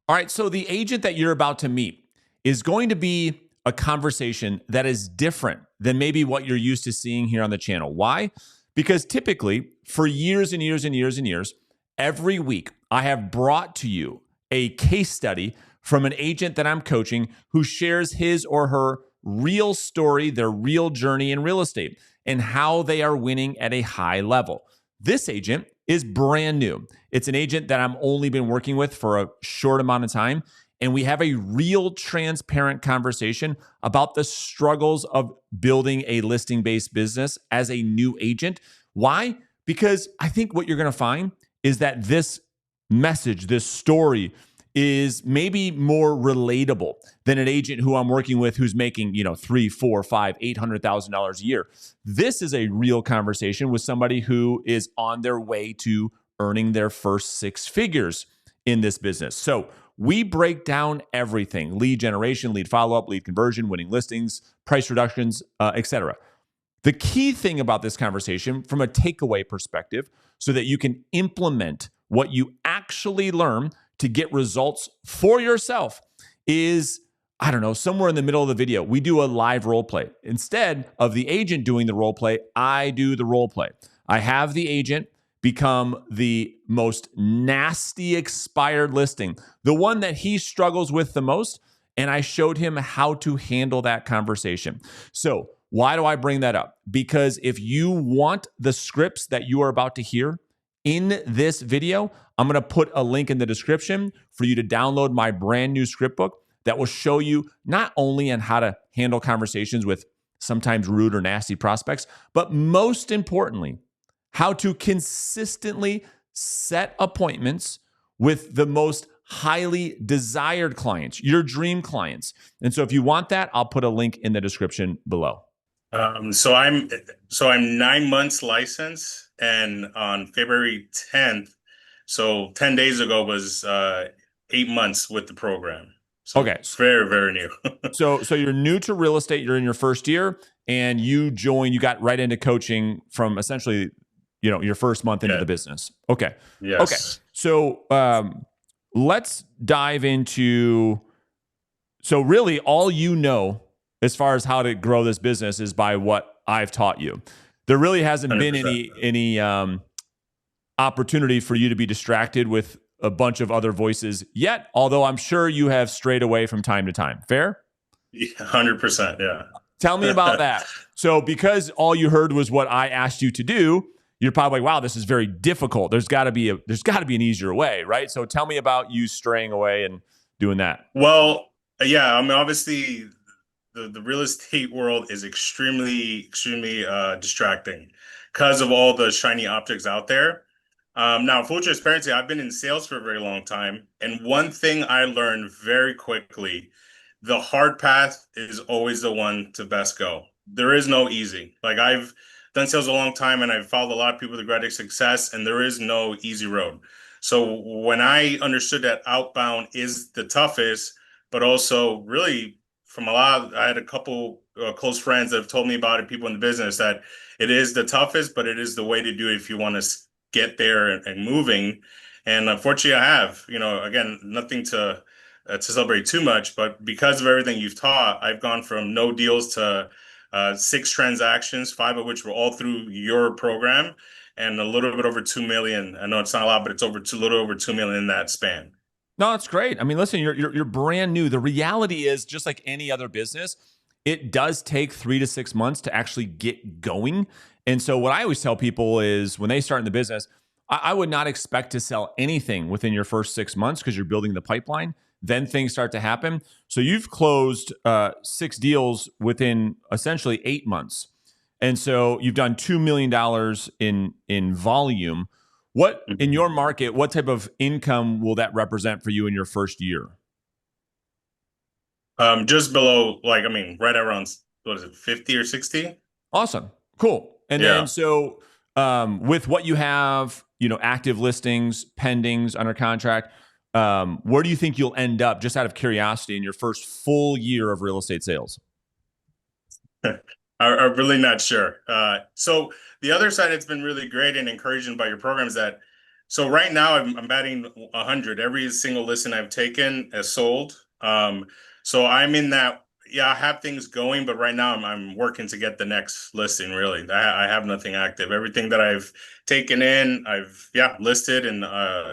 All right, so the agent that you're about to meet is going to be a conversation that is different than maybe what you're used to seeing here on the channel. Why? Because typically, for years and years and years and years, every week I have brought to you a case study from an agent that I'm coaching who shares his or her real story, their real journey in real estate, and how they are winning at a high level. This agent is brand new. It's an agent that I'm only been working with for a short amount of time. And we have a real transparent conversation about the struggles of building a listing-based business as a new agent. Why? Because I think what you're going to find is that this message, this story, is maybe more relatable than an agent who I'm working with who's making, $3, $4, $5, $800,000 a year. This is a real conversation with somebody who is on their way to earning their first six figures in this business. So we break down everything: lead generation, lead follow-up, lead conversion, winning listings, price reductions, etc. The key thing about this conversation from a takeaway perspective, so that you can implement what you actually learn to get results for yourself, is, somewhere in the middle of the video, we do a live role play. Instead of the agent doing the role play, I do the role play. I have the agent become the most nasty expired listing, the one that he struggles with the most, and I showed him how to handle that conversation. So why do I bring that up? Because if you want the scripts that you are about to hear in this video, I'm going to put a link in the description for you to download my brand new script book that will show you not only on how to handle conversations with sometimes rude or nasty prospects, but most importantly, how to consistently set appointments with the most highly desired clients, your dream clients. And so if you want that, I'll put a link in the description below. So I'm 9 months licensed, and on February 10th, so 10 days ago, was 8 months with the program. So okay, it's very, very new. so you're new to real estate. You're in your first year, and you got right into coaching from essentially, your first month into the business. Okay. Yes. Okay. So let's dive into. So really, all as far as how to grow this business is by what I've taught you. There really hasn't 100%. been any opportunity for you to be distracted with a bunch of other voices yet, although I'm sure you have strayed away from time to time. Fair? 100%. Yeah. Tell me about that. So because all you heard was what I asked you to do, you're probably like, wow, this is very difficult. There's got to be an easier way, right? So tell me about you straying away and doing that. Well, yeah, I mean, obviously the real estate world is extremely distracting because of all the shiny objects out there. Now, full transparency, I've been in sales for a very long time. And one thing I learned very quickly: the hard path is always the one to best go. There is no easy. Like, I've done sales a long time, and I've followed a lot of people to great success, and there is no easy road. So when I understood that outbound is the toughest, but also really I had a couple close friends that have told me about it, people in the business, that it is the toughest, but it is the way to do it if you want to get there and moving. And unfortunately, I have, again, nothing to celebrate too much, but because of everything you've taught, I've gone from no deals to 6 transactions, 5 of which were all through your program, and a little bit over 2 million. I know it's not a lot, but it's a little over 2 million in that span. No, that's great. I mean, listen, you're brand new. The reality is, just like any other business, it does take 3 to 6 months to actually get going. And so what I always tell people is, when they start in the business, I would not expect to sell anything within your first 6 months, because you're building the pipeline. Then things start to happen. So you've closed 6 deals within essentially 8 months. And so you've done $2 million in volume. What, in your market, what type of income will that represent for you in your first year? Just below, right around, what is it, 50 or 60? Awesome. Cool. And then, so with what you have, active listings, pendings, under contract, where do you think you'll end up, just out of curiosity, in your first full year of real estate sales? I'm really not sure. So the other side that's been really great and encouraging about your program is that So right now I'm batting 100. Every single listing I've taken has sold. So I'm in that. Yeah, I have things going, but right now I'm working to get the next listing. Really, I have nothing active. Everything that I've taken in, I've listed and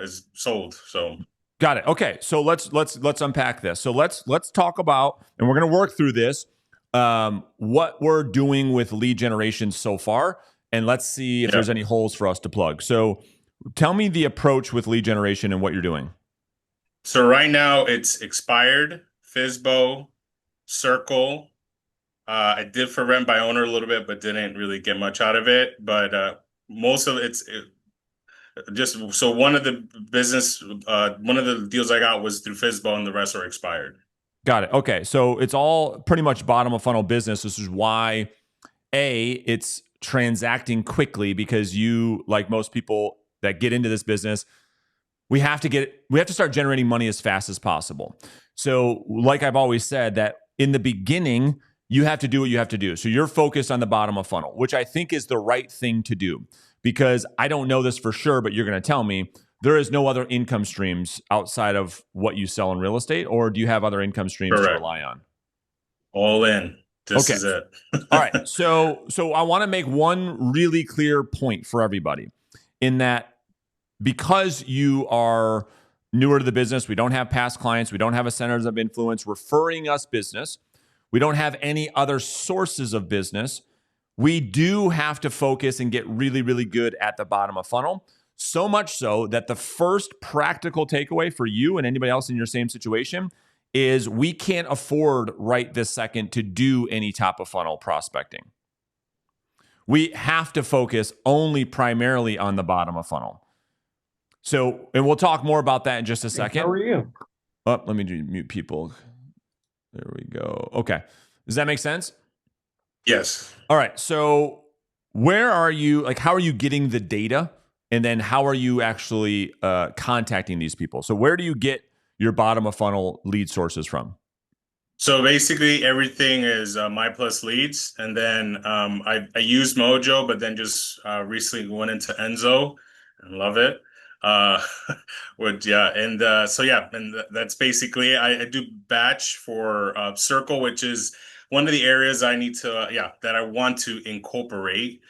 is sold. So Got it. Okay, so let's unpack this. So let's talk about, and we're going to work through this. What we're doing with lead generation so far, and let's see if yeah. there's any holes for us to plug. So, tell me the approach with lead generation and what you're doing. So right now it's expired, Fizbo, Circle. I did for rent by owner a little bit, but didn't really get much out of it. But most of just so one of the deals I got was through Fizbo, and the rest are expired. Got it. Okay, so it's all pretty much bottom of funnel business. This is why it's transacting quickly because you, like most people that get into this business, we have to start generating money as fast as possible. So, like I've always said, that in the beginning, you have to do what you have to do. So you're focused on the bottom of funnel, which I think is the right thing to do because I don't know this for sure, but you're going to tell me there is no other income streams outside of what you sell in real estate, or do you have other income streams to Correct. rely on? All in. This Okay. is it. All right. So I want to make one really clear point for everybody in that because you are newer to the business, we don't have past clients, we don't have a centers of influence referring us business, we don't have any other sources of business. We do have to focus and get really, really good at the bottom of funnel. So much so that the first practical takeaway for you and anybody else in your same situation is we can't afford right this second to do any top of funnel prospecting. We have to focus only primarily on the bottom of funnel. So, and we'll talk more about that in just a second. How are you? Oh, let me mute people. There we go. Okay. Does that make sense? Yes. All right. So, where are you? Like, how are you getting the data? And then how are you actually contacting these people? So, where do you get your bottom of funnel lead sources from? So basically, everything is My Plus Leads, and then I use Mojo, but then just recently went into Enzo and love it. Uh, and that's basically I do batch for Circle, which is one of the areas I need to that I want to incorporate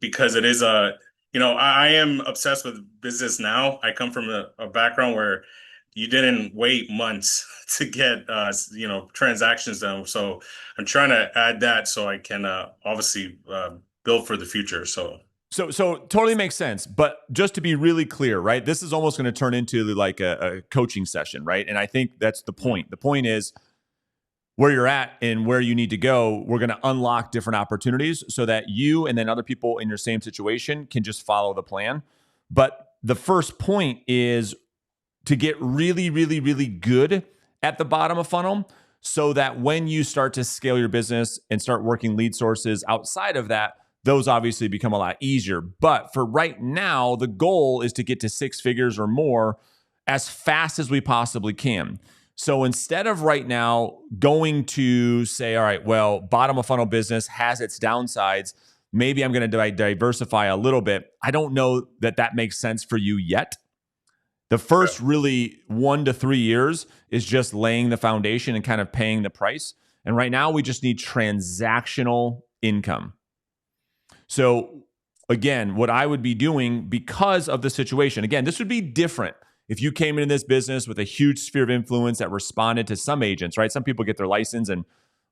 because it is I am obsessed with business now. I come from a background where you didn't wait months to get transactions done. So I'm trying to add that so I can obviously build for the future. So totally makes sense. But just to be really clear, right? This is almost going to turn into like a coaching session, right? And I think that's the point. The point is where you're at and where you need to go. We're going to unlock different opportunities so that you and then other people in your same situation can just follow the plan. But the first point is to get really, really, really good at the bottom of funnel so that when you start to scale your business and start working lead sources outside of that, those obviously become a lot easier. But for right now, the goal is to get to six figures or more as fast as we possibly can. So instead of right now going to say, all right, well, bottom of funnel business has its downsides, maybe I'm going to diversify a little bit. I don't know that that makes sense for you yet. The first really 1 to 3 years is just laying the foundation and kind of paying the price. And right now we just need transactional income. So again, what I would be doing because of the situation, again, this would be different if you came into this business with a huge sphere of influence that responded to some agents, right? Some people get their license and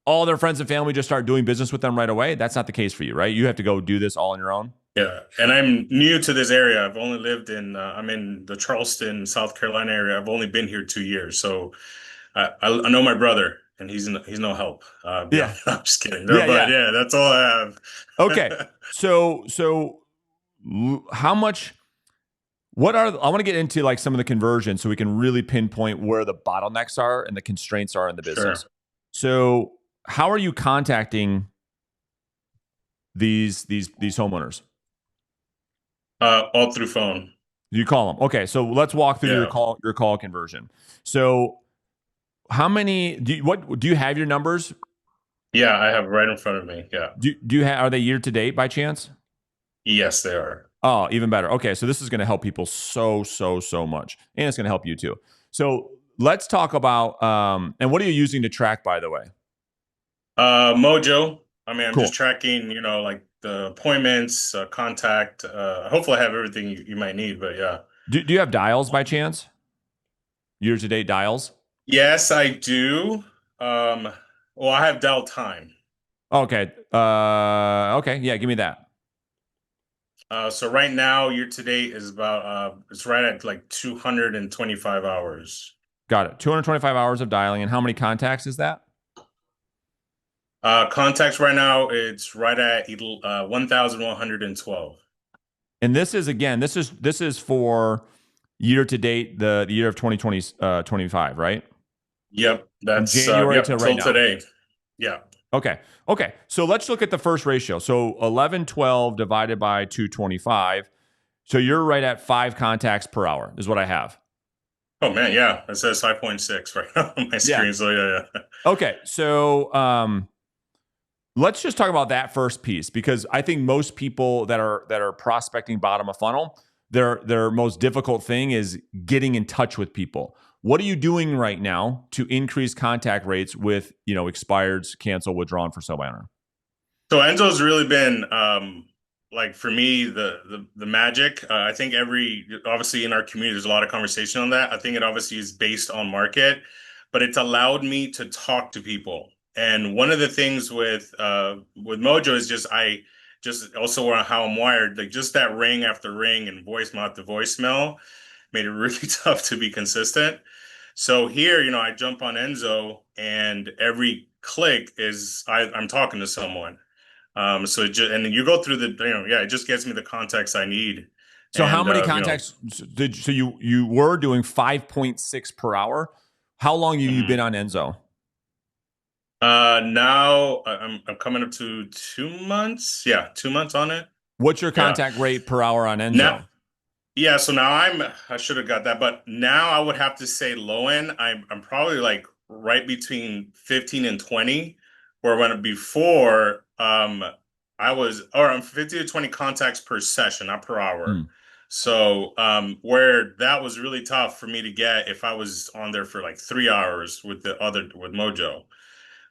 all their friends and family just start doing business with them right away. That's not the case for you, right? You have to go do this all on your own. Yeah, and I'm new to this area. I've only lived I'm in the Charleston, South Carolina area. I've only been here 2 years, so I know my brother, and he's no help. Yeah. I'm just kidding. Yeah, But yeah. yeah, that's all I have. Okay. So how much, I want to get into like some of the conversions so we can really pinpoint where the bottlenecks are and the constraints are in the business. Sure. So how are you contacting these homeowners? All through phone. You call them. Okay. So let's walk through your call conversion. So how many do you have your numbers? Yeah, I have right in front of me. Yeah. Do you have, are they year to date by chance? Yes, they are. Oh, even better. Okay, so this is going to help people so much, and it's going to help you too. So let's talk about and what are you using to track, by the way? Mojo. I mean, I'm just Cool. tracking, like the appointments, contact. Hopefully I have everything you might need, but yeah. Do you have dials by chance? Year to date dials? Yes, I do. Well, I have dial time. Okay. Okay. Yeah. Give me that. So right now, year to date is about it's right at like 225 hours. Got it. 225 hours of dialing, and how many contacts is that? Contacts right now, it's right at 1,112. And this is again, this is for year to date, the year of 2020, 25, right? Yep, From that's January yep to right till now. today. Yeah. Okay. Okay. So let's look at the first ratio. So 1112 divided by 225. So you're right at 5 contacts per hour is what I have. Oh man, yeah. It says 5.6 right now on my Yeah. screen. So yeah. Okay. So let's just talk about that first piece, because I think most people that are prospecting bottom of funnel, their most difficult thing is getting in touch with people. What are you doing right now to increase contact rates with, expireds, cancel, withdrawn for sale by owner? So Enzo's really been like for me the magic. I think obviously in our community there's a lot of conversation on that. I think it obviously is based on market, but it's allowed me to talk to people. And one of the things with Mojo is just I just also how I'm wired, like just that ring after ring and voicemail after voicemail made it really tough to be consistent. So here, I jump on Enzo and every click is I'm talking to someone. So and then you go through it just gets me the context I need. So how And many contacts so you were doing 5.6 per hour? How long have you been mhm. on Enzo? Now I'm coming up to 2 months. Yeah, 2 months on it. What's your Yeah. contact rate per hour on Now, Enzo? yeah, so now I should have got that, but now I would have to say low end. I'm probably like right between 15 and 20, where when before I'm 15 to 20 contacts per session, not per hour. Hmm. So where that was really tough for me to get if I was on there for like 3 hours with Mojo.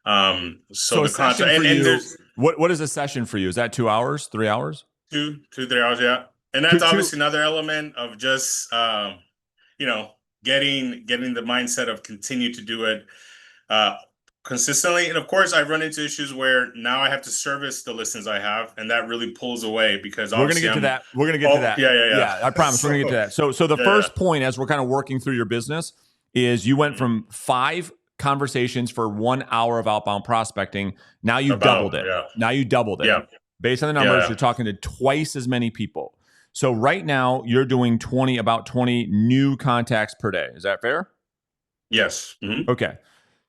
So So a the session contact for and you, there's what is a session for you? Is that 2 hours, 3 hours? 2, 3 hours, yeah. And Two, that's two. obviously another element of just you know, getting the mindset of continue to do it uh consistently. And of course I run into issues where now I have to service the listings I have, and that really pulls away because We're gonna obviously get to I'm that. We're gonna get to oh that. yeah. Yeah, I promise. We're So gonna get to that. So the yeah. first point, as we're kind of working through your business, is you went Mhm. from 5 conversations for 1 hour of outbound prospecting. Now you've doubled About it. yeah. Now you doubled it. Yeah. Based on the numbers, Yeah. you're talking to twice as many people. So right now you're doing about 20 new contacts per day. Is that fair? Yes. Mhm. Okay.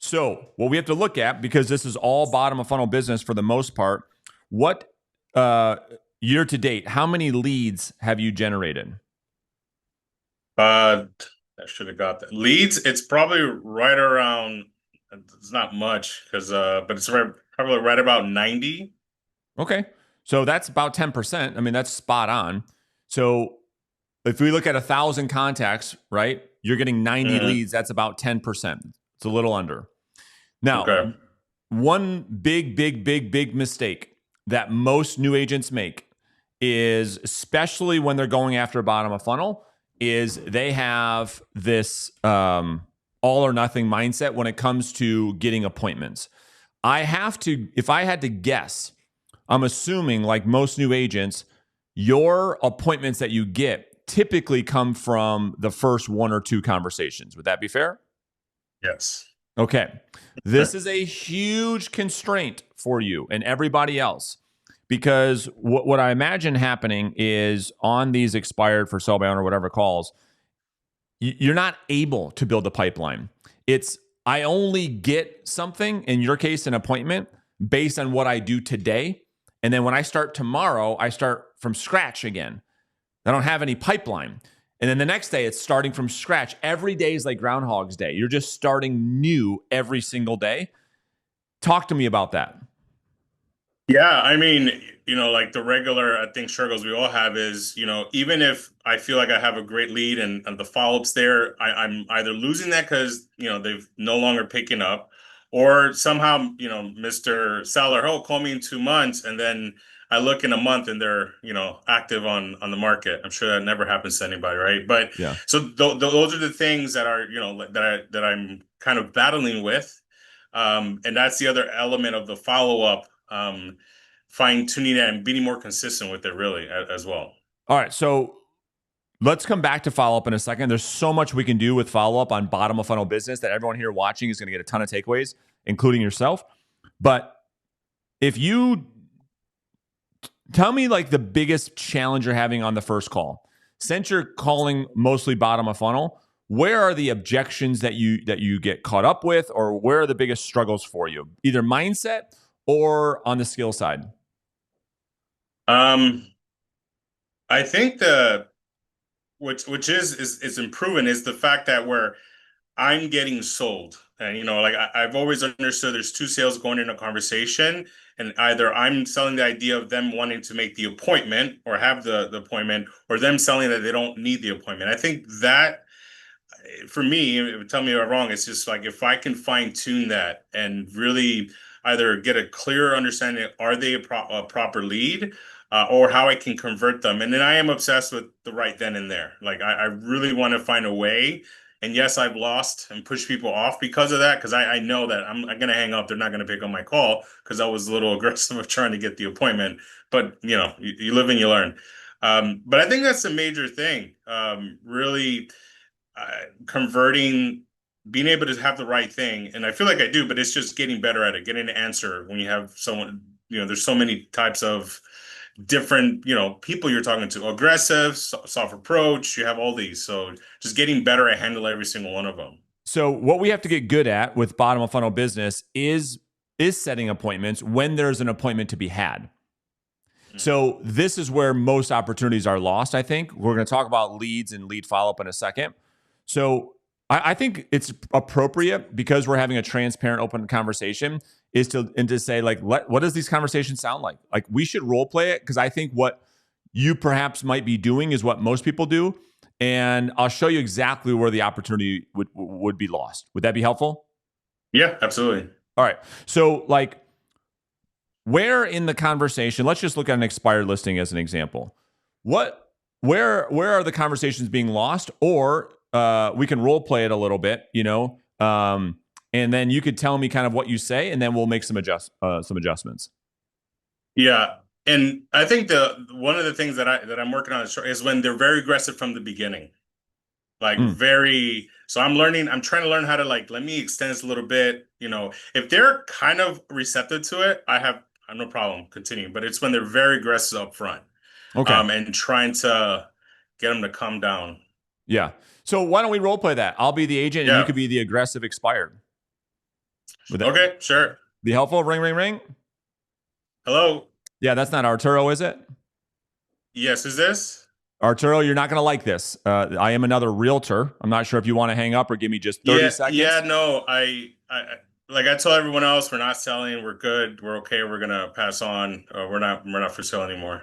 So what we have to look at, because this is all bottom of funnel business for the most part, what uh, year to date, how many leads have you generated? Uh I should have got that. Leads, it's probably right around, it's not much because but it's probably right about 90. Okay. So that's about 10%. I mean, that's spot on. So if we look at 1,000 contacts, right, you're getting 90 Mhm. leads. That's about 10%. It's a little under. Now, Okay. one big mistake that most new agents make is, especially when they're going after bottom of funnel, is they have this all or nothing mindset when it comes to getting appointments. If I had to guess, I'm assuming, like most new agents, your appointments that you get typically come from the first 1 or 2 conversations. Would that be fair? Yes. Okay. This is a huge constraint for you and everybody else, because what I imagine happening is on these expired for sale by owner, whatever calls, you're not able to build a pipeline. It's, I only get something, in your case, an appointment, based on what I do today. And then when I start tomorrow, I start from scratch again. I don't have any pipeline. And then the next day, it's starting from scratch. Every day is like Groundhog's Day. You're just starting new every single day. Talk to me about that. Yeah, I mean, like the regular, I think, struggles we all have is, even if I feel like I have a great lead and the follow-ups there, I'm either losing that because, they've no longer picking up, or somehow, Mr. Seller, oh, call me in 2 months, and then I look in a month and they're, active on the market. I'm sure that never happens to anybody, right? But Yeah. so those are the things that are, that I'm kind of battling with. And that's the other element of the follow-up. Fine tuning it and being more consistent with it, really, as well. All right. So let's come back to follow up in a second. There's so much we can do with follow up on bottom of funnel business that everyone here watching is going to get a ton of takeaways, including yourself. But if you tell me like the biggest challenge you're having on the first call, since you're calling mostly bottom of funnel, where are the objections that you get caught up with, or where are the biggest struggles for you, either mindset or on the skill side? Um, I think the which is improving is the fact that where I'm getting sold. And like I've always understood there's two sales going in a conversation, and either I'm selling the idea of them wanting to make the appointment or have the appointment, or them selling that they don't need the appointment. I think that for me, tell me if I'm wrong, it's just like if I can fine tune that and really either get a clearer understanding, are they a proper lead, or how I can convert them. And then I am obsessed with the right then and there. Like I really want to find a way. And yes, I've lost and pushed people off because of that, because I know that I'm going to hang up. They're not going to pick up my call because I was a little aggressive of trying to get the appointment. But, you live and you learn. But I think that's a major thing. Really converting, being able to have the right thing. And I feel like I do, but it's just getting better at it, getting an answer when you have someone, there's so many types of different, people you're talking to, aggressive, soft approach, you have all these. So just getting better at handling every single one of them. So what we have to get good at with bottom of funnel business is setting appointments when there's an appointment to be had. So this is where most opportunities are lost, I think. We're going to talk about leads and lead follow-up in a second. So I think it's appropriate, because we're having a transparent, open conversation, is to say, like, what does these conversations sound like? Like, we should role play it, because I think what you perhaps might be doing is what most people do. And I'll show you exactly where the opportunity would be lost. Would that be helpful? Yeah, absolutely. All right. So, like, where in the conversation, let's just look at an expired listing as an example. Where are the conversations being lost? Or we can role play it a little bit, and then you could tell me kind of what you say, and then we'll make some adjustments. Yeah. And I think the one of the things that I'm working on is when they're very aggressive from the beginning. Like Mm, so I'm trying to learn how to, like, let me extend this a little bit. If they're kind of receptive to it, I have no problem continuing. But it's when they're very aggressive up front, okay. and trying to get them to calm down. Yeah. So why don't we role play that? I'll be the agent, and you Yeah. could be the aggressive expired. Would that Okay, sure. be helpful? Ring, ring, ring. Hello. Yeah, that's not Arturo, is it? Yes, is this? Arturo, you're not going to like this. I am another realtor. I'm not sure if you want to hang up or give me just 30 Yeah, yeah, seconds. no, like I told everyone else, we're not selling, we're good, we're okay, we're gonna pass on. We're not for sale anymore.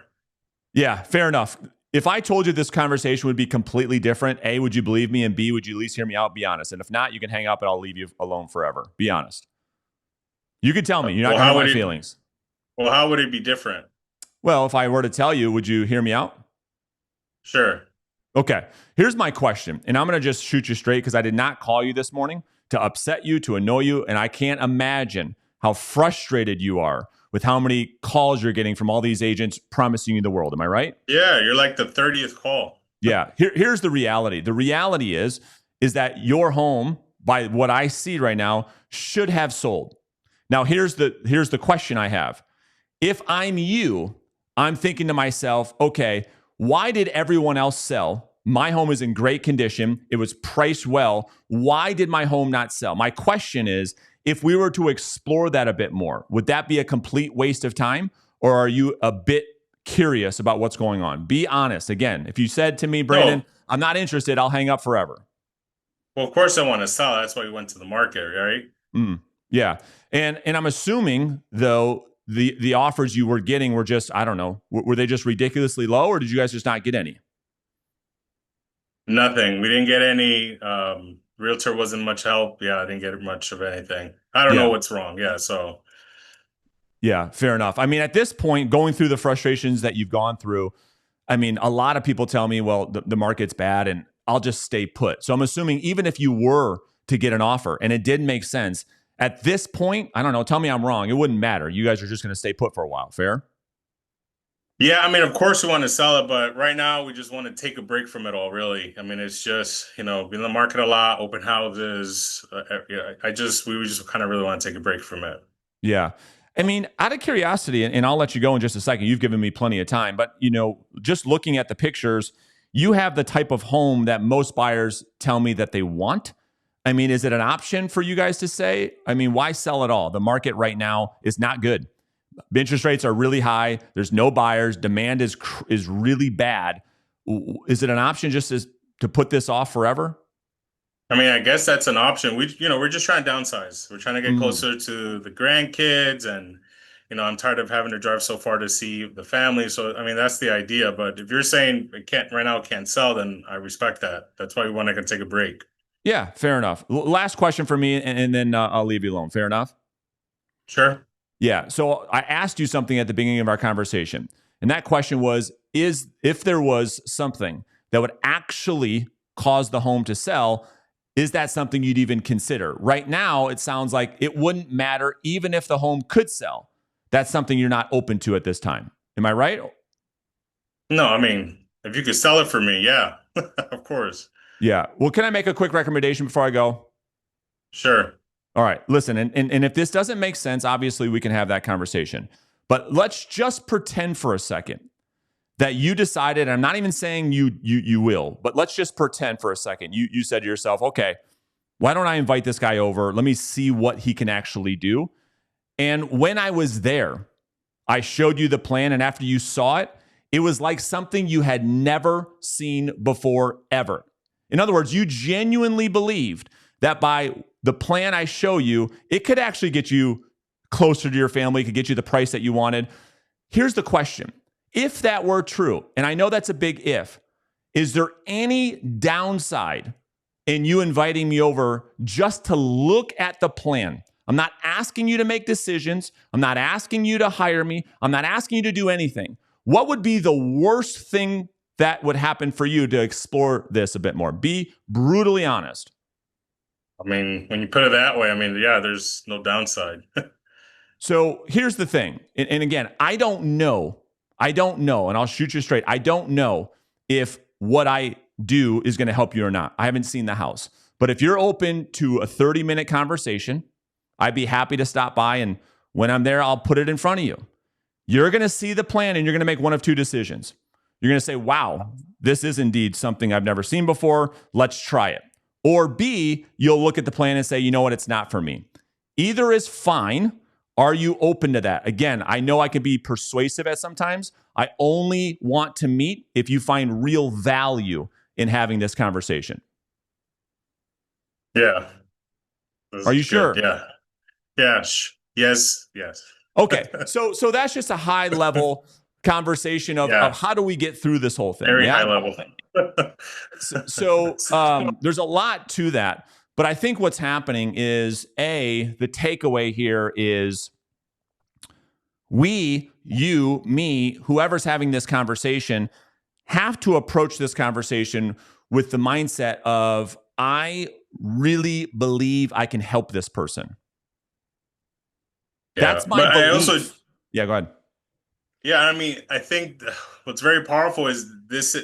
Yeah, fair enough. If I told you this conversation would be completely different, A, would you believe me? And B, would you at least hear me out? Be honest. And if not, you can hang up and I'll leave you alone forever. Be honest. You could tell me. You're not Well, going to hurt how my would it feelings. well, how would it be different? Well, if I were to tell you, would you hear me out? Sure. Okay. Here's my question. And I'm going to just shoot you straight, because I did not call you this morning to upset you, to annoy you. And I can't imagine how frustrated you are with how many calls you're getting from all these agents promising you the world. Am I right? Yeah, you're like the 30th call. Yeah. Here's the reality. The reality is that your home, by what I see right now, should have sold. Now, here's the question I have. If I'm you, I'm thinking to myself, okay, why did everyone else sell? My home is in great condition. It was priced well. Why did my home not sell? My question is, if we were to explore that a bit more, would that be a complete waste of time? Or are you a bit curious about what's going on? Be honest. Again, if you said to me, Brandon, No, I'm not interested, I'll hang up forever. well, of course I want to sell. That's why we went to the market, right? Mm, yeah. And I'm assuming, though, the offers you were getting were just, I don't know, were they just ridiculously low, or did you guys just not get any? Nothing. We didn't get any. Realtor wasn't much help. Yeah, I didn't get much of anything. I don't know Yeah. what's wrong. Yeah, so Yeah, fair enough. I mean, at this point, going through the frustrations that you've gone through, I mean, a lot of people tell me, well, the market's bad and I'll just stay put. So I'm assuming even if you were to get an offer and it did make sense, at this point, I don't know, tell me I'm wrong. It wouldn't matter. You guys are just going to stay put for a while. Fair? yeah, I mean, of course we want to sell it, but right now we just want to take a break from it all, really. I mean, it's just, been in the market a lot, open houses. Yeah, we just kind of really want to take a break from it. Yeah. I mean, out of curiosity, and I'll let you go in just a second. You've given me plenty of time, but just looking at the pictures, you have the type of home that most buyers tell me that they want. I mean, is it an option for you guys to say? I mean, why sell at all? The market right now is not good. Interest rates are really high. There's no buyers. Demand is really bad. Is it an option just to put this off forever? I mean, I guess that's an option. We're just trying to downsize. We're trying to get Mm. closer to the grandkids, and I'm tired of having to drive so far to see the family. So, I mean, that's the idea. But if you're saying it can't right now, it can't sell, then I respect that. That's why we want to take a break. Yeah, fair enough. Last question for me, and then I'll leave you alone. Fair enough? Sure. Yeah. So I asked you something at the beginning of our conversation, and that question was, if there was something that would actually cause the home to sell, is that something you'd even consider? Right now, it sounds like it wouldn't matter even if the home could sell. That's something you're not open to at this time. Am I right? No, I mean, if you could sell it for me, yeah, of course. Yeah. Well, can I make a quick recommendation before I go? Sure. All right. Listen, and if this doesn't make sense, obviously we can have that conversation. But let's just pretend for a second that you decided, and I'm not even saying you will, but let's just pretend for a second. You said to yourself, okay, why don't I invite this guy over? Let me see what he can actually do. And when I was there, I showed you the plan, and after you saw it, it was like something you had never seen before, ever. In other words, you genuinely believed that by the plan I show you, it could actually get you closer to your family, could get you the price that you wanted. Here's the question. If that were true, and I know that's a big if, is there any downside in you inviting me over just to look at the plan? I'm not asking you to make decisions. I'm not asking you to hire me. I'm not asking you to do anything. What would be the worst thing that would happen for you to explore this a bit more? Be brutally honest. I mean, when you put it that way, I mean, yeah, there's no downside. So here's the thing. And again, I don't know, and I'll shoot you straight. I don't know if what I do is going to help you or not. I haven't seen the house. But if you're open to a 30-minute conversation, I'd be happy to stop by. And when I'm there, I'll put it in front of you. You're going to see the plan and you're going to make one of two decisions. You're going to say, wow, this is indeed something I've never seen before. Let's try it. Or B, you'll look at the plan and say, you know what, it's not for me. Either is fine. Are you open to that? Again, I know I can be persuasive at sometimes. I only want to meet if you find real value in having this conversation. Yeah. Are you sure? Yeah. Yeah. Yes. Yes. Okay. So that's just a high level conversation of how do we get through this whole thing? Very high level. So there's a lot to that. But I think what's happening is, the takeaway here is we, you, me, whoever's having this conversation, have to approach this conversation with the mindset of, I really believe I can help this person. Yeah, that's my belief. Yeah, go ahead. Yeah, I mean, I think what's very powerful is this,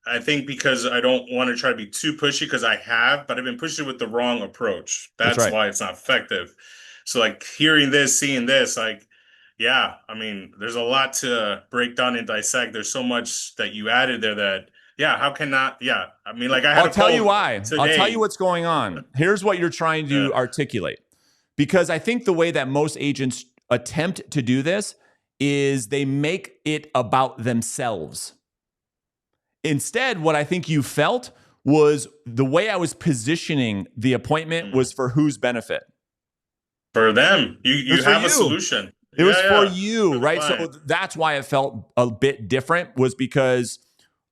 I think because I don't want to try to be too pushy, because but I've been pushing with the wrong approach. That's right. why it's not effective. So hearing this, seeing this, yeah, I mean, there's a lot to break down and dissect. There's so much that you added there that, how can not? Yeah, I mean, I'll tell you why. I'll tell you what's going on. Here's what you're trying to articulate. Because I think the way that most agents attempt to do this is they make it about themselves. Instead, what I think you felt was the way I was positioning the appointment was for whose benefit? For them. You have a solution. It was Yeah, for yeah. you, For the right? client. So that's why it felt a bit different, was because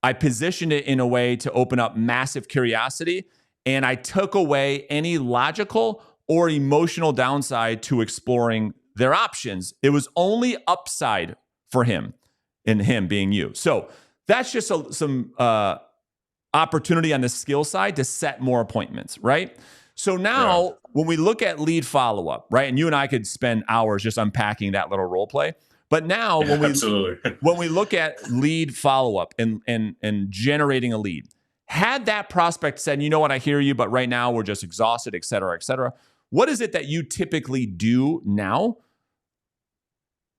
I positioned it in a way to open up massive curiosity, and I took away any logical or emotional downside to exploring their options. It was only upside for him, and him being you. So that's just some opportunity on the skill side to set more appointments, right? So Yeah. now when we look at lead follow-up, right? And you and I could spend hours just unpacking that little role play. But now Yeah, absolutely. when we look at lead follow-up and generating a lead, had that prospect said, you know what, I hear you, but right now we're just exhausted, et cetera, et cetera. What is it that you typically do now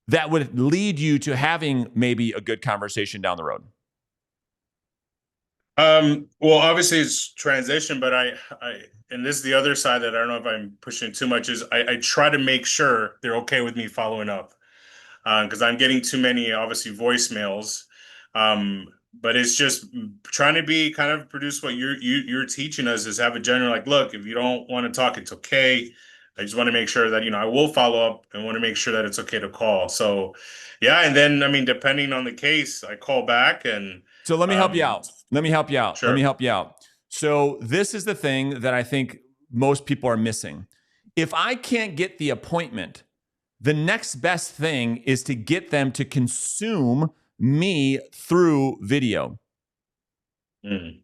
that would lead you to having maybe a good conversation down the road? Well, obviously it's transition, but and this is the other side that I don't know if I'm pushing too much is I try to make sure they're okay with me following up. Because I'm getting too many, obviously, voicemails. Um, but it's just trying to be kind of produce what you're teaching us is have a general like, look, if you don't want to talk, it's okay. I just want to make sure that I will follow up and want to make sure that it's okay to call. So, yeah, and then I mean, depending on the case, I call back and So let me help you um, out. Let me help you out. Let me sure, help you out. So this is the thing that I think most people are missing. If I can't get the appointment, the next best thing is to get them to consume me through video. mm,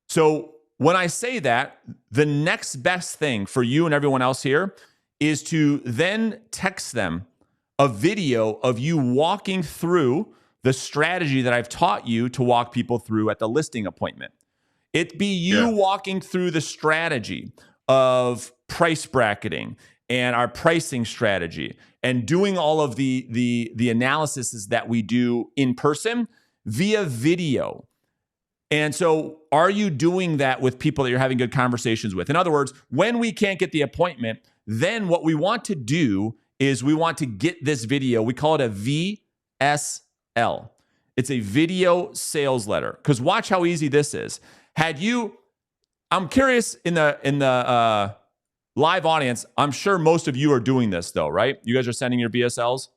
So when I say that, the next best thing for you and everyone else here is to then text them a video of you walking through the strategy that I've taught you to walk people through at the listing appointment. It be you yeah, walking through the strategy of price bracketing and our pricing strategy and doing all of the analysis that we do in person via video. And so, are you doing that with people that you're having good conversations with? In other words, when we can't get the appointment, then what we want to do is we want to get this video. We call it a VSL. It's a video sales letter. Because watch how easy this is. I'm curious in the live audience. I'm sure most of you are doing this though, right? You guys are sending your VSLs.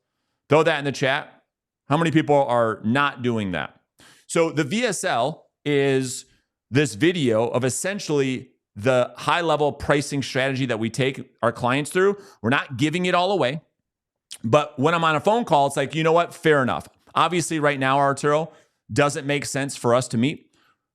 Throw that in the chat. How many people are not doing that? So the VSL is this video of essentially the high level pricing strategy that we take our clients through. We're not giving it all away. But when I'm on a phone call, it's like, you know what? Fair enough. Obviously, right now, Arturo, doesn't make sense for us to meet.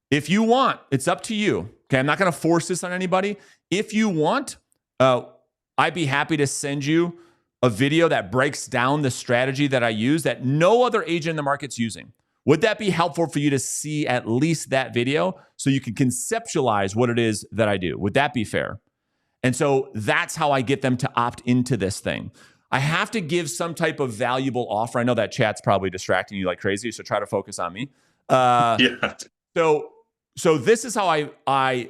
If you want, it's up to you. Okay. I'm not going to force this on anybody. If you want, I'd be happy to send you a video that breaks down the strategy that I use that no other agent in the market's using. Would that be helpful for you to see at least that video so you can conceptualize what it is that I do? Would that be fair? And so that's how I get them to opt into this thing. I have to give some type of valuable offer. I know that chat's probably distracting you like crazy, so try to focus on me. yeah, So this is how I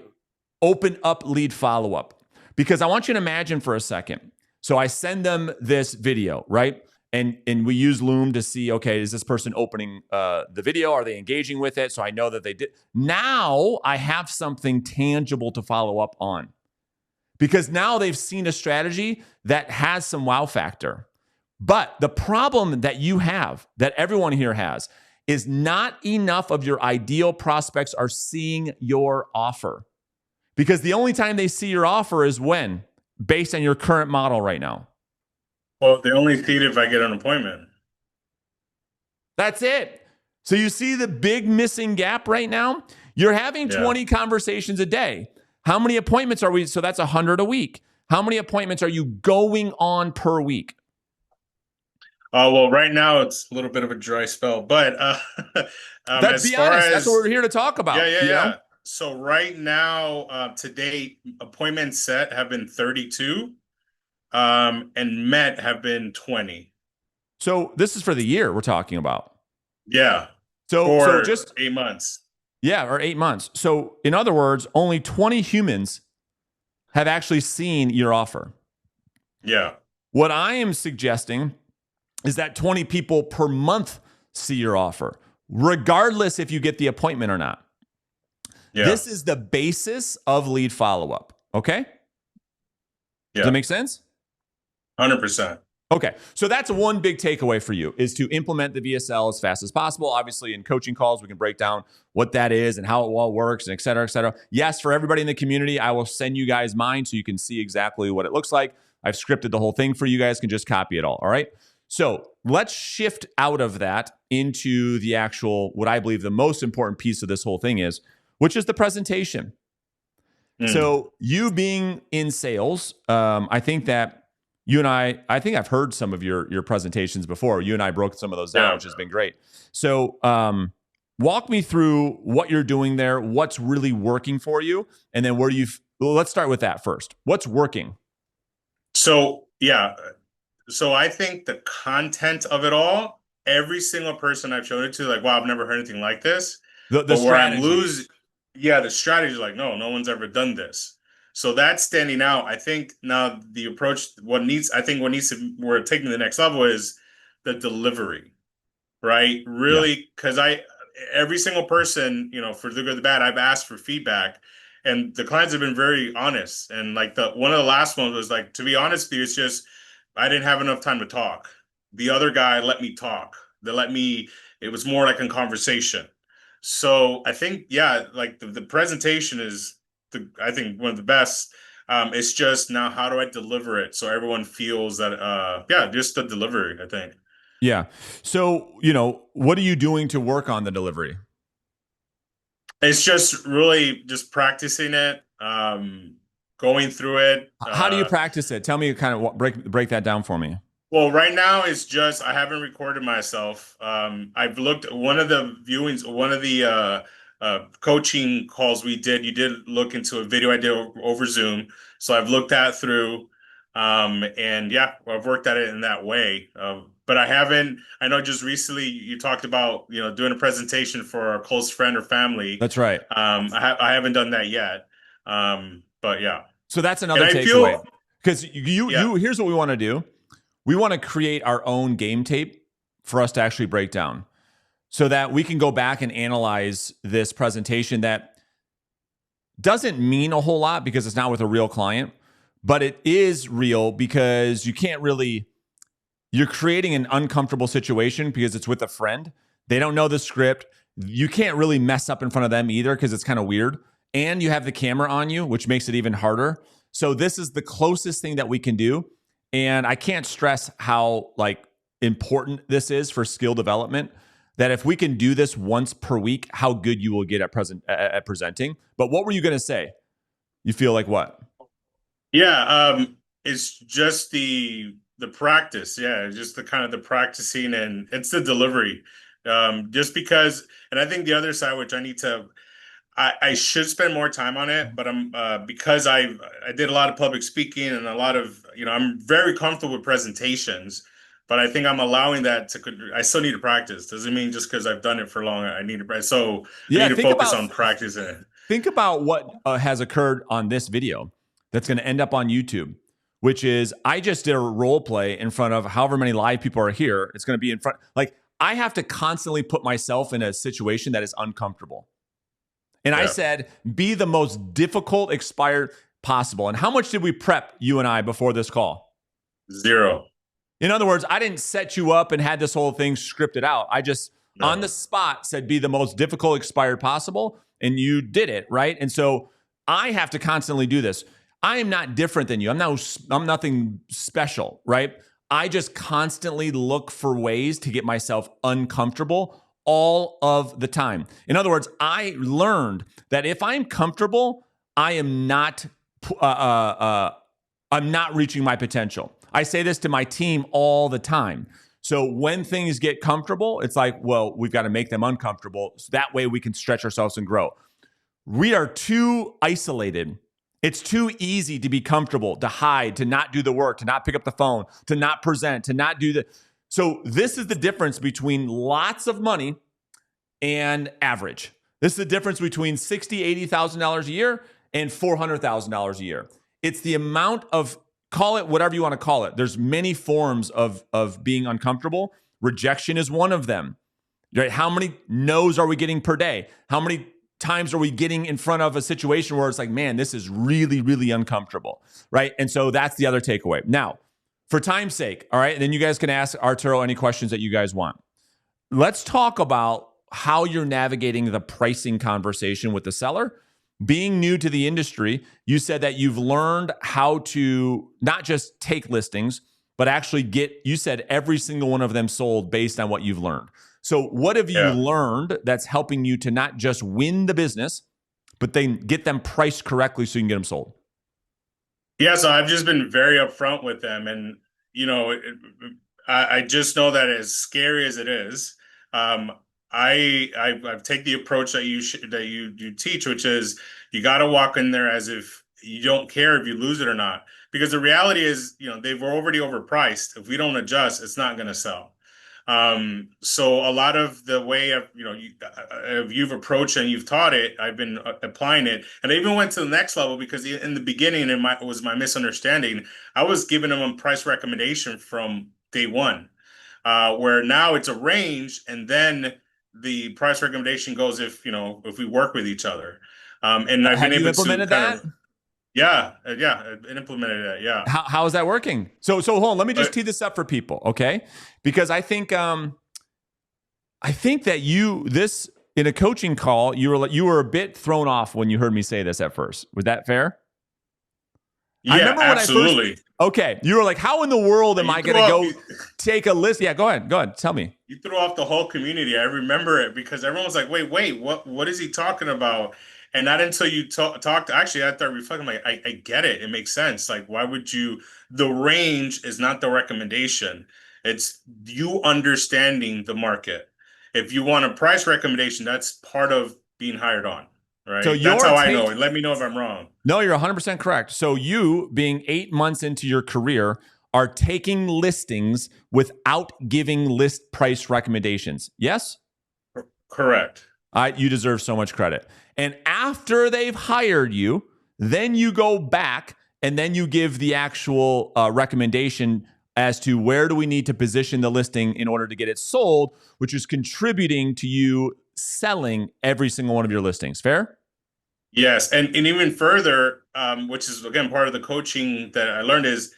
open up lead follow-up, because I want you to imagine for a second. So I send them this video, right? And we use Loom to see, okay, is this person opening the video? Are they engaging with it? So I know that they did. Now I have something tangible to follow up on, because now they've seen a strategy that has some wow factor. But the problem that you have, that everyone here has, is not enough of your ideal prospects are seeing your offer. Because the only time they see your offer is when? Based on your current model right now. well, they only see it if I get an appointment. That's it. So you see the big missing gap right now? You're having Yeah. 20 conversations a day. How many appointments are we? So that's 100 a week. How many appointments are you going on per week? Well, right now it's a little bit of a dry spell, but That as be far honest, that's what as we're here to talk yeah, about, yeah, you know? yeah. So right now, to date, appointments set have been 32, and met have been 20. So this is for the year we're talking about. Yeah, So for just 8 months. yeah, or 8 months. So in other words, only 20 humans have actually seen your offer. Yeah. What I am suggesting is that 20 people per month see your offer, regardless if you get the appointment or not. Yeah. This is the basis of lead follow-up. Okay? Does Yeah. that make sense? 100%. Okay, so that's one big takeaway for you is to implement the VSL as fast as possible. Obviously, in coaching calls, we can break down what that is and how it all works and et cetera, et cetera. Yes, for everybody in the community, I will send you guys mine so you can see exactly what it looks like. I've scripted the whole thing for you guys, can just copy it all right? So let's shift out of that into the actual, what I believe the most important piece of this whole thing is, which is the presentation. So you being in sales, I think that you and I think I've heard some of your presentations before. You and I broke some of those down, which has been great. So walk me through what you're doing there, what's really working for you, and then where let's start with that first. What's working? So, so I think the content of it all, every single person I've shown it to, like, wow, I've never heard anything like this. The but where strategy. I'm losing, the strategy is like, no one's ever done this. So that's standing out. I think now the approach, we're taking to the next level is the delivery, right? Really, because every single person, for the good or the bad, I've asked for feedback, and the clients have been very honest. And like one of the last ones was like, to be honest with you, it's just I didn't have enough time to talk. The other guy let me talk. It was more like a conversation. So I think, like the presentation is I think one of the best. It's just now how do I deliver it so everyone feels that just the delivery, I think. Yeah. So, what are you doing to work on the delivery? It's just really just practicing it, going through it. How do you practice it? Tell me kind of break that down for me. Well, right now it's just I haven't recorded myself. I've looked one of the viewings, one of the coaching calls we did. You did look into a video I did over Zoom, so I've looked that through, and I've worked at it in that way. But I haven't. I know just recently you talked about doing a presentation for a close friend or family. That's right. I haven't done that yet. But yeah. So that's another takeaway. Because here's what we want to do. We want to create our own game tape for us to actually break down so that we can go back and analyze this presentation that doesn't mean a whole lot because it's not with a real client, but it is real because you're creating an uncomfortable situation because it's with a friend. They don't know the script. You can't really mess up in front of them either because it's kind of weird. And you have the camera on you, which makes it even harder. So this is the closest thing that we can do. And I can't stress how important this is for skill development, that if we can do this once per week, how good you will get at presenting. But what were you going to say? You feel like what? Yeah, it's just the practice. Yeah, just the kind of the practicing, and it's the delivery. Just because, and I think the other side, which I should spend more time on it, but I'm because I did a lot of public speaking and a lot of I'm very comfortable with presentations, but I think I'm allowing that I still need to practice. Doesn't mean just because I've done it for long I need to practice. So I need to focus on practicing. Think about what has occurred on this video that's going to end up on YouTube, which is I just did a role play in front of however many live people are here. It's going to be in front. I have to constantly put myself in a situation that is uncomfortable. And I said, be the most difficult expired possible. And how much did we prep, you and I, before this call? 0. In other words, I didn't set you up and had this whole thing scripted out. I just, on the spot, said, be the most difficult expired possible. And you did it, right? And so I have to constantly do this. I am not different than you. I'm nothing special, right? I just constantly look for ways to get myself uncomfortable all of the time. In other words, I learned that if I'm comfortable, I'm not reaching my potential. I say this to my team all the time. So when things get comfortable, it's like, well, we've got to make them uncomfortable. So that way we can stretch ourselves and grow. We are too isolated. It's too easy to be comfortable, to hide, to not do the work, to not pick up the phone, to not present, to not do the. So this is the difference between lots of money and average. This is the difference between $60,000, $80,000 a year and $400,000 a year. It's the amount of, call it whatever you want to call it. There's many forms of being uncomfortable. Rejection is one of them. Right? How many no's are we getting per day? How many times are we getting in front of a situation where it's like, man, this is really, really uncomfortable, right? And so that's the other takeaway. Now, For time's sake, all right, and then you guys can ask Arturo any questions that you guys want. Let's talk about how you're navigating the pricing conversation with the seller. Being new to the industry, you said that you've learned how to not just take listings, but actually get, you said every single one of them sold based on what you've learned. So what have you learned that's helping you to not just win the business, but then get them priced correctly so you can get them sold? Yeah, so I've just been very upfront with them, and I just know that as scary as it is, um, I take the approach that you teach, which is you got to walk in there as if you don't care if you lose it or not, because the reality is, they've already overpriced. If we don't adjust, it's not going to sell. So a lot of the way you've approached and you've taught it, I've been applying it, and I even went to the next level because in the beginning, it was my misunderstanding. I was giving them a price recommendation from day one, where now it's a range, and then the price recommendation goes if we work with each other. And I've Have been you able to implemented that? yeah, it implemented that. Yeah. How is that working? So hold on. Let me just tee this up for people, okay? Because I think that this in a coaching call, you were a bit thrown off when you heard me say this at first. Was that fair? Yeah, I remember absolutely. When I first, okay, you were like, "How in the world am I going to go take a list?" Yeah, go ahead, tell me. You threw off the whole community. I remember it because everyone was like, "Wait, what is he talking about?" And not until you talked. Actually, I started reflecting. Like, I get it. It makes sense. Like, why would you? The range is not the recommendation. It's you understanding the market. If you want a price recommendation, that's part of being hired on, So right? That's how I know it. Let me know if I'm wrong. No, you're 100% correct. So you, being 8 months into your career, are taking listings without giving list price recommendations. Yes? Correct. You deserve so much credit. And after they've hired you, then you go back and then you give the actual recommendation as to where do we need to position the listing in order to get it sold, which is contributing to you selling every single one of your listings. Fair? Yes, and even further, which is again part of the coaching that I learned is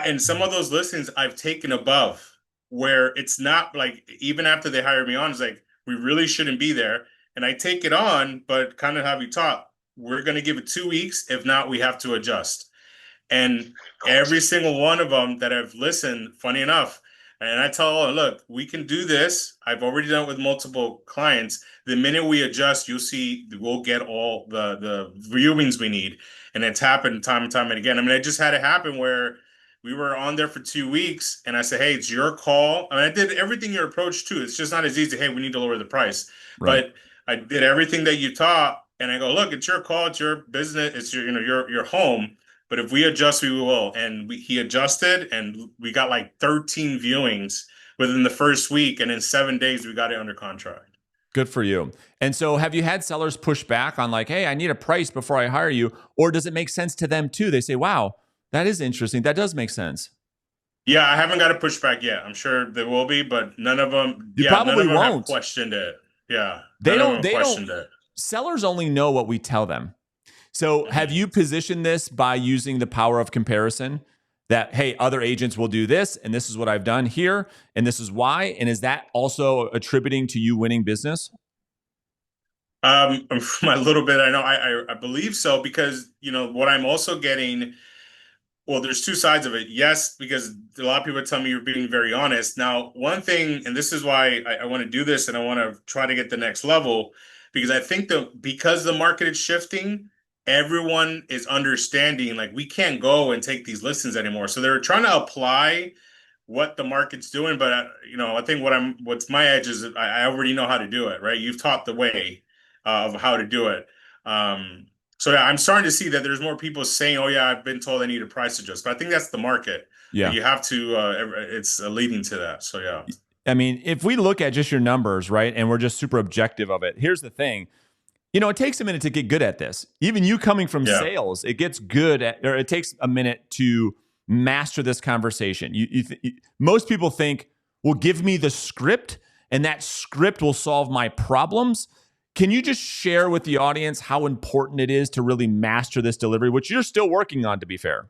in some of those listings I've taken above where it's not like even after they hired me on, it's like we really shouldn't be there. And I take it on, but kind of have you taught, we're gonna give it 2 weeks. If not, we have to adjust. And every single one of them that I've listened, funny enough, and I tell them, look, we can do this. I've already done it with multiple clients. The minute we adjust, you'll see we'll get all the viewings we need. And it's happened time and time and again. I mean, I just had it happen where we were on there for 2 weeks and I said, hey, it's your call. I mean, I did everything your approach too. It's just not as easy. Hey, we need to lower the price. Right. But I did everything that you taught. And I go, look, it's your call. It's your business. It's your home. But if we adjust, we will. And he adjusted, and we got like 13 viewings within the first week. And in 7 days, we got it under contract. Good for you. And so have you had sellers push back on like, hey, I need a price before I hire you? Or does it make sense to them too? They say, wow, that is interesting. That does make sense. Yeah, I haven't got a pushback yet. I'm sure there will be, but none of them. Probably none of them won't. have questioned it. Yeah, they don't. It. Sellers only know what we tell them. So have you positioned this by using the power of comparison that, hey, other agents will do this, and this is what I've done here, and this is why? And is that also attributing to you winning business? From a little bit, I know I believe so because what I'm also getting. Well, there's two sides of it. Yes, because a lot of people tell me you're being very honest. Now, one thing, and this is why I want to do this and I want to try to get the next level, because I think because the market is shifting, everyone is understanding like we can't go and take these listings anymore. So they're trying to apply what the market's doing, but I think what's my edge is I already know how to do it, right? You've taught the way of how to do it. So yeah, I'm starting to see that there's more people saying, "Oh yeah, I've been told I need a price adjust," but I think that's the market. Yeah, you have to. It's leading to that. So yeah. I mean, if we look at just your numbers, right, and we're just super objective of it, here's the thing. It takes a minute to get good at this. Even you coming from sales, it gets good at, or it takes a minute to master this conversation. Most people think, well, give me the script and that script will solve my problems. Can you just share with the audience how important it is to really master this delivery, which you're still working on, to be fair?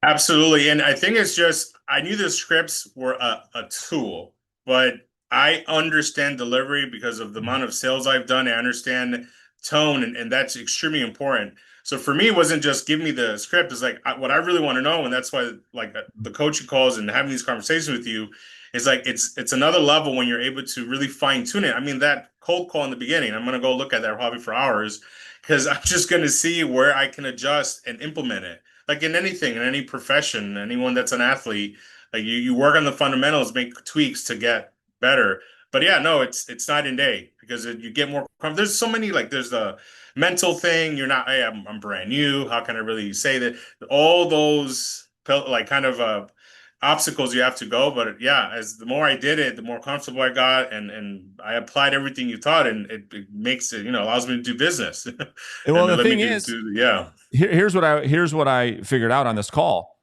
Absolutely. And I think it's just, I knew the scripts were a tool, but I understand delivery because of the amount of sales I've done. I understand tone, and that's extremely important. So for me, it wasn't just give me the script. It's like what I really want to know. And that's why like the coaching calls and having these conversations with you is like, it's another level when you're able to really fine tune it. I mean, that cold call in the beginning, I'm going to go look at that probably for hours because I'm just going to see where I can adjust and implement it like in anything, in any profession, anyone that's an athlete, like you work on the fundamentals, make tweaks to get better. But yeah, no, it's night and day because you get more. There's so many like there's the mental thing. You're not. Hey, I'm brand new. How can I really say that? All those like kind of obstacles you have to go. But yeah, as the more I did it, the more comfortable I got, and I applied everything you taught, and it makes it allows me to do business, And well, and then the let me thing do is, do yeah. here's what I figured out on this call.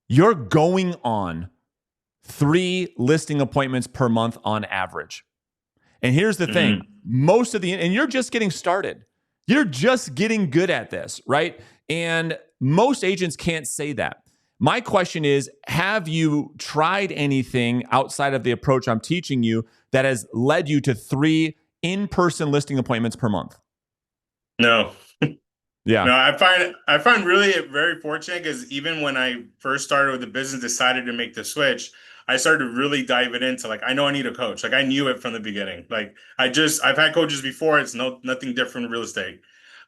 You're going on 3 listing appointments per month on average. And here's the thing, Mhm. and you're just getting started. You're just getting good at this, right? And most agents can't say that. My question is, have you tried anything outside of the approach I'm teaching you that has led you to 3 in-person listing appointments per month? No. Yeah, No, I find really very fortunate because even when I first started with the business, decided to make the switch, I started really diving into like I know I need a coach. Like I knew it from the beginning. Like I've had coaches before. It's nothing different in real estate.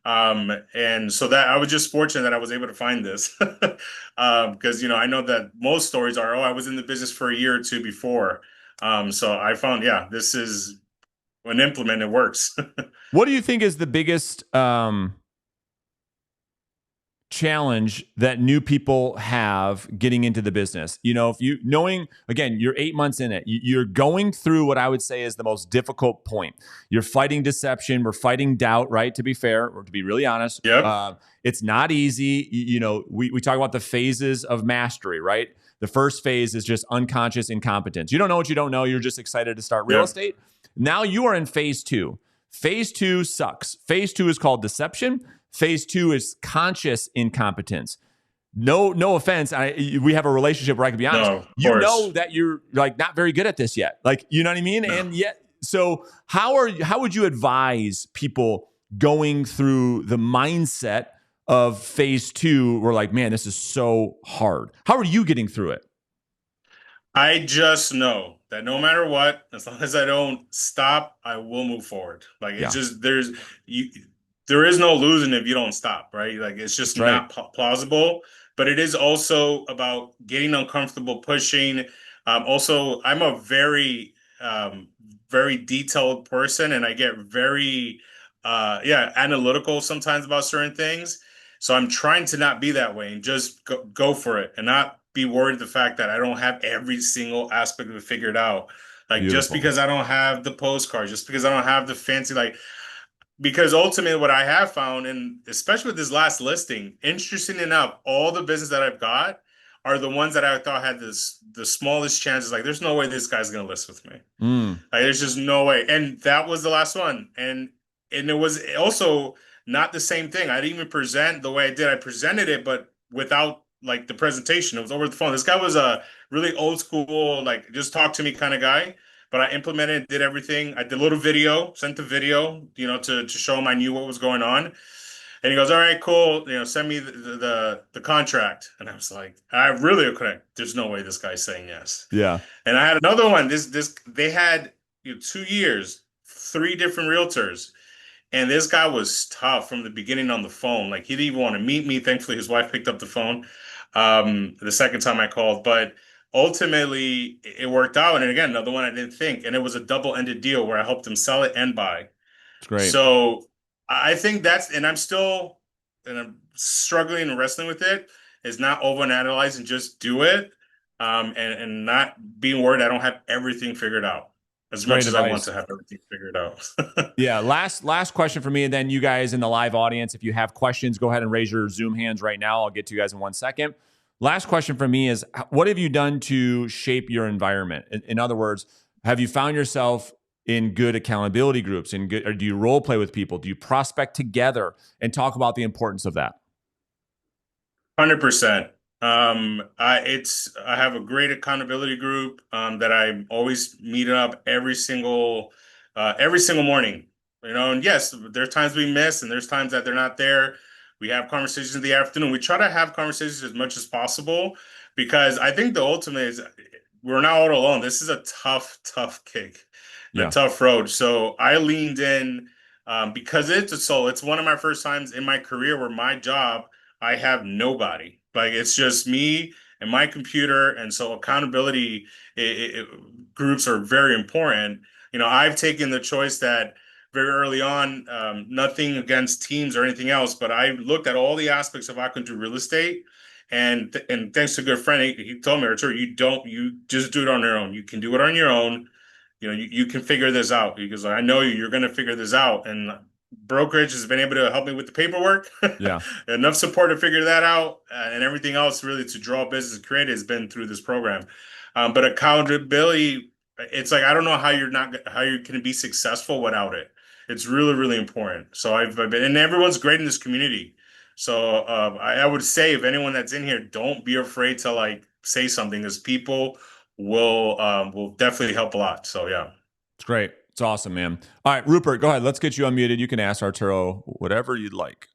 And so that I was just fortunate that I was able to find this. Because I know that most stories are, oh, I was in the business for a year or two before. So I found, yeah, this is when implemented, it works. what do you think is the biggest challenge that new people have getting into the business? If you knowing, again, you're 8 months in it, you're going through what I would say is the most difficult point. You're fighting deception, we're fighting doubt, right? To be fair, or to be really honest, Yep. it's not easy. We talk about the phases of mastery, right? The first phase is just unconscious incompetence. You don't know what you don't know. You're just excited to start real Yep. estate. Now you are in phase 2. Phase 2 sucks. Phase 2 is called deception. Phase 2 is conscious incompetence. No offense. We have a relationship where I can be honest. No, of You know course. that you're like not very good at this yet. Like, you know what I mean? No. And yet, so how would you advise people going through the mindset of phase 2? We're like, man, this is so hard. How are you getting through it? I just know that no matter what, as long as I don't stop, I will move forward. Like it's Yeah, just you there is no losing if you don't stop, right? Like it's just that's right. not plausible. But it is also about getting uncomfortable, pushing. Also, I'm a very detailed person, and I get very yeah analytical sometimes about certain things. So I'm trying to not be that way and just go for it and not be worried the fact that I don't have every single aspect of it figured out. Like just Beautiful. because I don't have the postcards, just because I don't have the fancy like because ultimately what I have found, and especially with this last listing, interesting enough, all the business that I've got are the ones that I thought had the smallest chances. Like, there's no way this guy's gonna list with me. Mm, Like, there's just no way. And that was the last one. And it was also not the same thing. I didn't even present the way I did. I presented it, but without like the presentation. It was over the phone. This guy was a really old school, like just talk to me kind of guy. But I implemented, did everything. I did a little video, sent the video, to show him I knew what was going on. And he goes, "All right, cool. Send me the contract." And I was like, I really couldn't. There's no way this guy's saying yes. yeah. And I had another one. This they had 2 years, 3 different realtors, and this guy was tough from the beginning on the phone. Like he didn't even want to meet me. Thankfully, his wife picked up the phone the second time I called. But ultimately, it worked out. And again, another one I didn't think, and it was a double-ended deal where I helped him sell it and buy. It's great. So I think and I'm struggling and wrestling with it, is not overanalyze and just do it, and not being worried I don't have everything figured out as Great much as I want advice. to have everything figured out. Yeah, last question for me, and then you guys in the live audience, if you have questions, go ahead and raise your Zoom hands right now. I'll get to you guys in 1 second. Last question for me is, what have you done to shape your environment? In other words, have you found yourself in good accountability groups? Or do you role play with people? Do you prospect together and talk about the importance of that? 100%. I have a great accountability group that I always meet up every single morning. You know, and yes, there's times we miss, and there's times that they're not there. We have conversations in the afternoon. We try to have conversations as much as possible because I think the ultimate is we're not all alone. This is a tough gig and a Yeah. tough road. So I leaned in because it's one of my first times in my career where my job I have nobody. Like it's just me and my computer, and so accountability groups are very important. You know, I've taken the choice that very early on, nothing against teams or anything else, but I looked at all the aspects of how I could do real estate, and thanks to a good friend, he told me, Artur, you just do it on your own. You can do it on your own. You know, you can figure this out because I know you're going to figure this out. And brokerage has been able to help me with the paperwork, Yeah. enough support to figure that out, and everything else really to draw business created has been through this program. But accountability, it's like I don't know how you can be successful without it. It's really important. So I've been, and everyone's great in this community. So I would say if anyone that's in here, don't be afraid to like say something, because people will definitely help a lot. So yeah. It's great. It's awesome, man. All right, Rupert, go ahead. Let's get you unmuted. You can ask Arturo whatever you'd like.